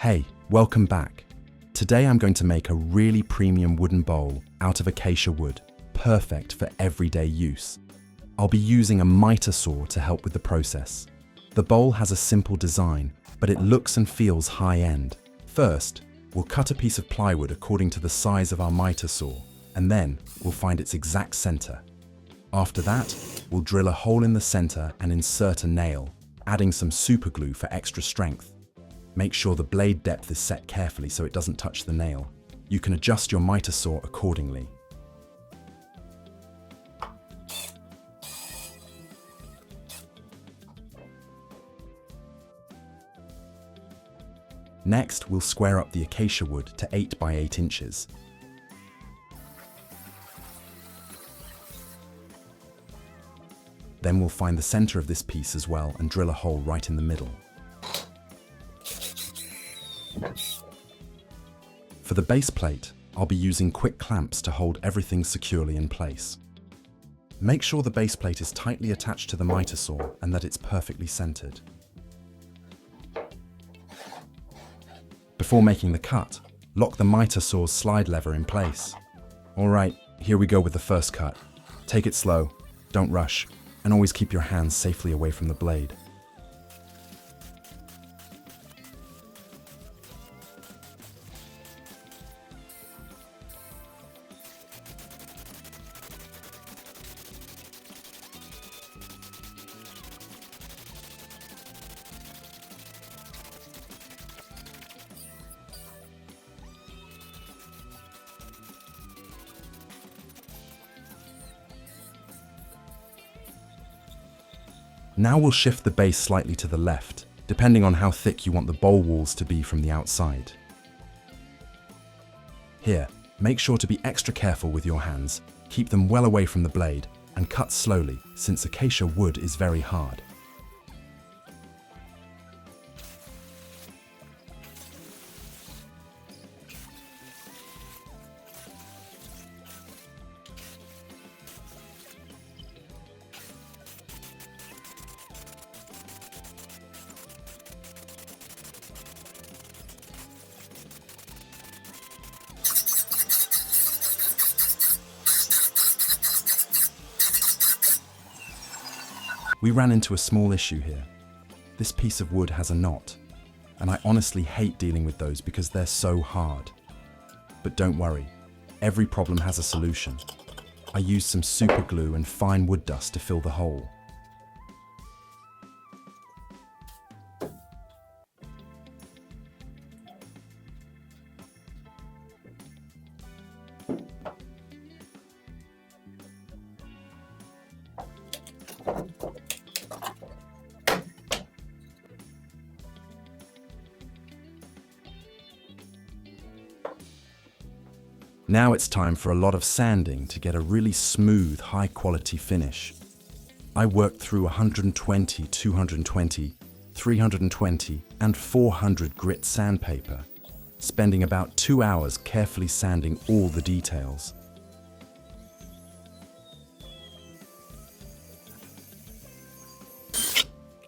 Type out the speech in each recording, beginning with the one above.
Hey, welcome back. Today I'm going to make a really premium wooden bowl out of acacia wood, perfect for everyday use. I'll be using a miter saw to help with the process. The bowl has a simple design, but it looks and feels high-end. First, we'll cut a piece of plywood according to the size of our miter saw, and then we'll find its exact center. After that, we'll drill a hole in the center and insert a nail, adding some super glue for extra strength. Make sure the blade depth is set carefully so it doesn't touch the nail. You can adjust your miter saw accordingly. Next, we'll square up the acacia wood to 8 by 8 inches. Then we'll find the center of this piece as well and drill a hole right in the middle. For the base plate, I'll be using quick clamps to hold everything securely in place. Make sure the base plate is tightly attached to the miter saw and that it's perfectly centered. Before making the cut, lock the miter saw's slide lever in place. Alright, here we go with the first cut. Take it slow, don't rush, and always keep your hands safely away from the blade. Now we'll shift the base slightly to the left, depending on how thick you want the bowl walls to be from the outside. Here, make sure to be extra careful with your hands, keep them well away from the blade, and cut slowly, since acacia wood is very hard. We ran into a small issue here. This piece of wood has a knot, and I honestly hate dealing with those because they're so hard. But don't worry, every problem has a solution. I used some super glue and fine wood dust to fill the hole. Now it's time for a lot of sanding to get a really smooth, high-quality finish. I worked through 120, 220, 320, and 400 grit sandpaper, spending about 2 hours carefully sanding all the details.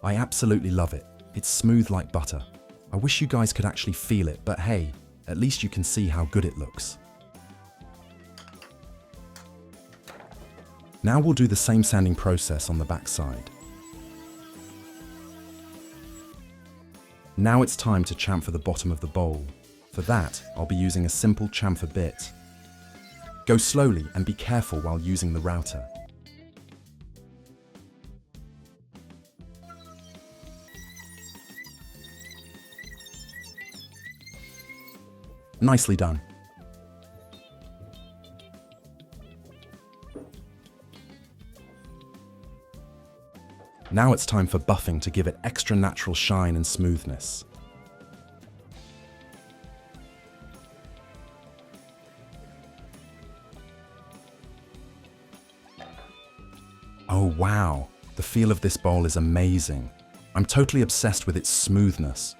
I absolutely love it. It's smooth like butter. I wish you guys could actually feel it, but hey, at least you can see how good it looks. Now we'll do the same sanding process on the back side. Now it's time to chamfer the bottom of the bowl. For that, I'll be using a simple chamfer bit. Go slowly and be careful while using the router. Nicely done. Now it's time for buffing to give it extra natural shine and smoothness. Oh wow, the feel of this bowl is amazing. I'm totally obsessed with its smoothness.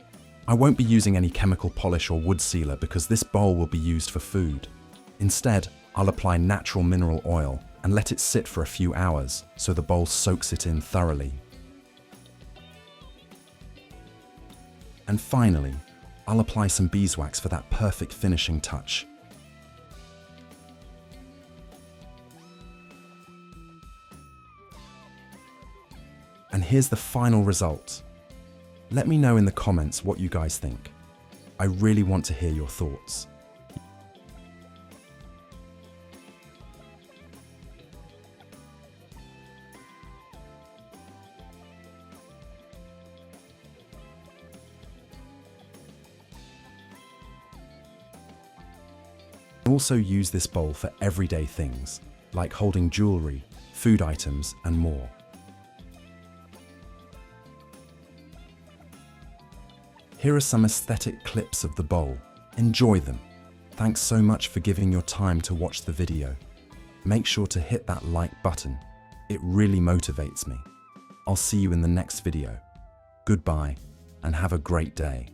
I won't be using any chemical polish or wood sealer because this bowl will be used for food. Instead, I'll apply natural mineral oil and let it sit for a few hours so the bowl soaks it in thoroughly. And finally, I'll apply some beeswax for that perfect finishing touch. And here's the final result. Let me know in the comments what you guys think. I really want to hear your thoughts. Also use this bowl for everyday things, like holding jewelry, food items, and more. Here are some aesthetic clips of the bowl. Enjoy them. Thanks so much for giving your time to watch the video. Make sure to hit that like button. It really motivates me. I'll see you in the next video. Goodbye, and have a great day.